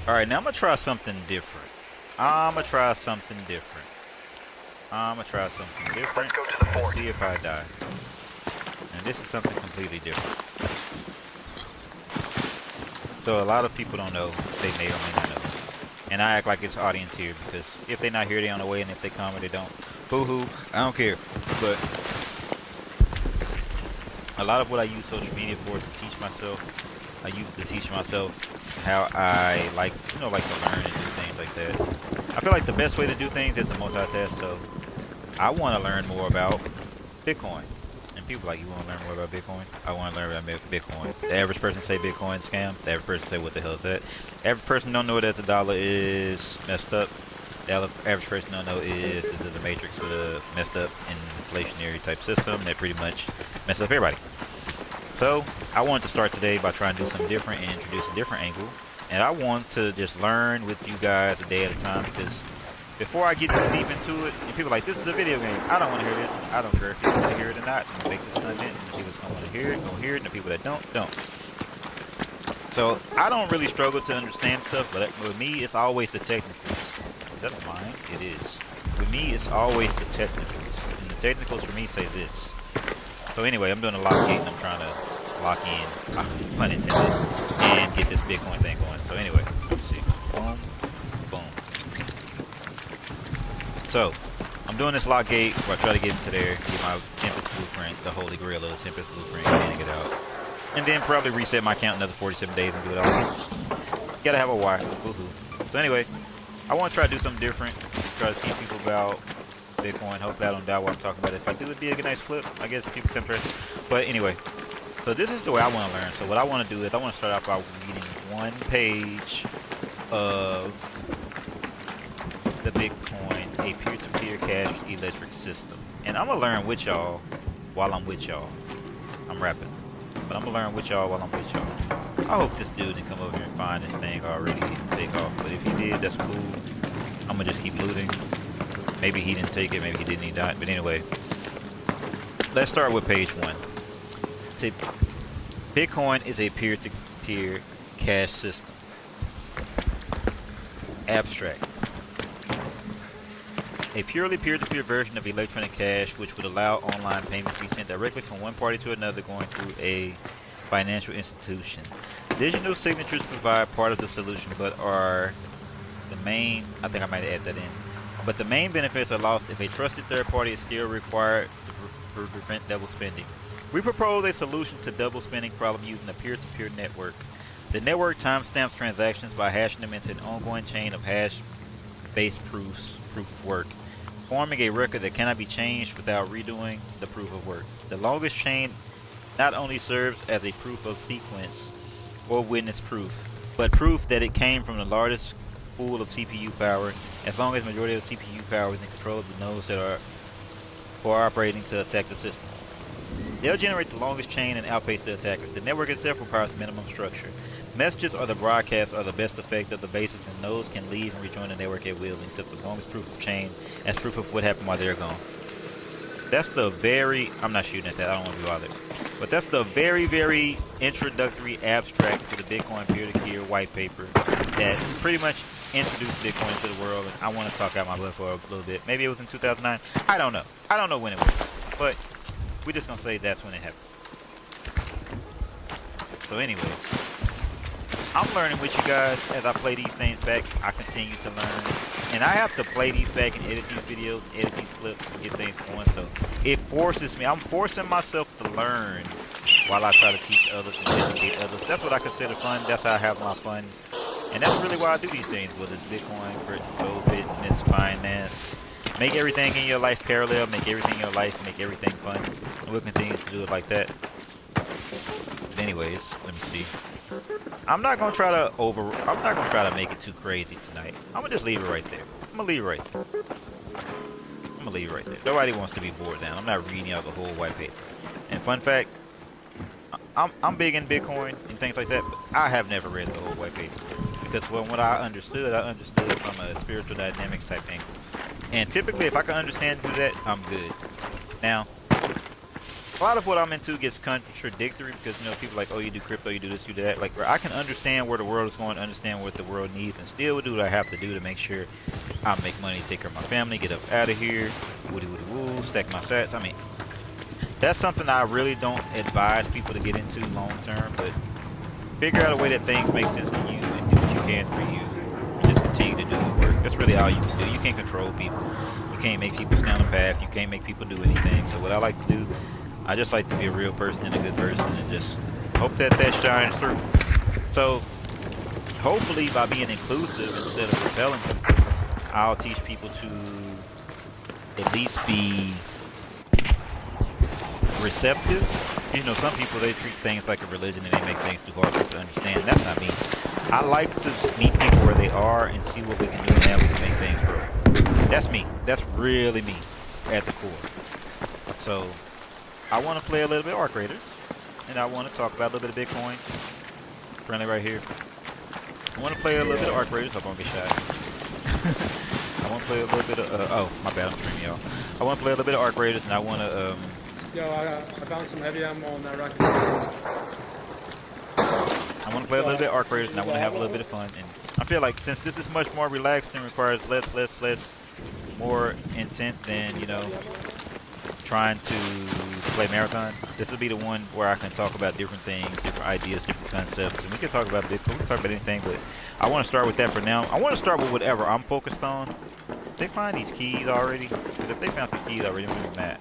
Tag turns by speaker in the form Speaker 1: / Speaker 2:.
Speaker 1: Alright, now I'm gonna try something different. I'm gonna try something different. I'm gonna try something different.
Speaker 2: Let's go to the
Speaker 1: Let's
Speaker 2: fort.
Speaker 1: see if I die. And this is something completely different. So a lot of people don't know. They may or may not know. And I act like it's audience here because if they're not here, they're on the way, and if they come or they don't, boo-hoo, I don't care. But a lot of what I use social media for is to teach myself. I use to teach myself how I like to learn and do things like that. I feel like the best way to do things is to multitask. So I want to learn more about Bitcoin. And people are like, you want to learn more about Bitcoin? I want to learn about Bitcoin. The average person say Bitcoin scam. The average person say, what the hell is that? The average person don't know that the dollar is messed up. The average person don't know is this is the matrix with a messed up inflationary type system that pretty much messes up everybody. So I wanted to start today by trying to do something different and introduce a different angle. And I want to just learn with you guys a day at a time, because before I get too deep into it, and people are like, this is a video game. I don't want to hear this. I don't care if you want to hear it or not. I'm gonna make this content. And the people that's gonna want to hear it, gonna hear it. And the people that don't. So I don't really struggle to understand stuff, but with me, it's always the technicals. Is that mine? It is. With me, it's always the technicals. And the technicals for me say this. So anyway, I'm doing a lock gate and I'm trying to lock in, pun intended, and get this Bitcoin thing going. So anyway, let's see. Boom, boom. So I'm doing this lock gate where I try to get into there, get my Tempest blueprint, the holy grail of the Tempest blueprint, and get out. And then probably reset my account another 47 days and do it all again. Gotta have a wire. Woohoo. So anyway, I want to try to do something different. Try to teach people about Bitcoin. Hopefully I don't die while I'm talking about it. If I do, it'd be a nice clip. I guess people can impress. But anyway, so this is the way I want to learn. So what I want to do is I want to start off by reading one page of the Bitcoin, a peer-to-peer cash electric system. And I'm going to learn with y'all while I'm with y'all. I'm rapping. But I'm going to learn with y'all while I'm with y'all. I hope this dude didn't come over here and find this thing already and take off. But if he did, that's cool. I'm going to just keep looting. Maybe he didn't take it, maybe he didn't, he died. But anyway, let's start with page 1. Say, Bitcoin is a peer-to-peer cash system. Abstract. A purely peer-to-peer version of electronic cash which would allow online payments to be sent directly from one party to another going through a financial institution. Digital signatures provide part of the solution but are the main, I think I might add that in. But the main benefits are lost if a trusted third party is still required to prevent double spending. We propose a solution to double spending problem using a peer-to-peer network. The network timestamps transactions by hashing them into an ongoing chain of hash-based proof of work, forming a record that cannot be changed without redoing the proof of work. The longest chain not only serves as a proof of sequence or witness proof, but proof that it came from the largest pool of CPU power, as long as the majority of the CPU power is in control of the nodes that are cooperating to attack the system. They'll generate the longest chain and outpace the attackers. The network itself requires minimum structure. Messages or the broadcasts are the best effect of the basis, and nodes can leave and rejoin the network at will, except the longest proof of chain as proof of what happened while they're gone. That's the very, I'm not shooting at that, I don't want to be bothered. But that's the very, very introductory abstract for the Bitcoin peer-to-peer white paper that pretty much introduced Bitcoin to the world. And I want to talk out my butt for a little bit. Maybe it was in 2009. I don't know. I don't know when it was. But we're just going to say that's when it happened. So anyways, I'm learning with you guys as I play these things back. I continue to learn. And I have to play these back and edit these videos, edit these clips, and get things going. So it forces me. I'm forcing myself to learn while I try to teach others and educate others. That's what I consider fun. That's how I have my fun. And that's really why I do these things, whether it's Bitcoin, crypto, fitness, finance. Make everything in your life parallel. Make everything in your life. Make everything fun. And we'll continue to do it like that. But anyways, let me see. I'm not gonna try to make it too crazy tonight. I'm gonna just leave it right there. I'm gonna leave it right there. Nobody wants to be bored down. I'm not reading out the whole white paper. And fun fact, I'm big in Bitcoin and things like that, but I have never read the whole white paper. Because from what I understood from a spiritual dynamics type angle. And typically if I can understand and do that, I'm good. Now, a lot of what I'm into gets contradictory because you know people are like, oh, you do crypto, you do this, you do that. Like, bro, I can understand where the world is going, understand what the world needs, and still do what I have to do to make sure I make money, take care of my family, get up out of here, woody woody woo, stack my sats. I mean, that's something I really don't advise people to get into long term, but figure out a way that things make sense to you and do what you can for you. And just continue to do the work. That's really all you can do. You can't control people. You can't make people stay on the path. You can't make people do anything. So what I like to do, I just like to be a real person and a good person and just hope that that shines through. So hopefully by being inclusive instead of repelling people, I'll teach people to at least be receptive. You know, some people, they treat things like a religion and they make things too hard for people to understand. That's not me. I like to meet people where they are and see what we can do and how we can make things grow. That's me. That's really me at the core. So I want to play a little bit of Arc Raiders and I want to talk about a little bit of Bitcoin. Friendly right here. I want to play a little bit of Arc Raiders. Hope I don't get shot. I want to play a little bit of oh, my bad, I'm streaming, y'all. I want to play a little bit of Arc Raiders and I want to
Speaker 2: Yo, I found some heavy ammo on that rocket.
Speaker 1: I want to play a little bit of Arc Raiders and I want to have a little bit of fun. And I feel like since this is much more relaxed and requires less, more intent than, you know, trying to play Marathon, this will be the one where I can talk about different things, different ideas, different concepts. And we can talk about Bitcoin, we can talk about anything, but I want to start with that for now. I want to start with whatever I'm focused on. If they find these keys already, because if they found these keys already, I'm going to be mad.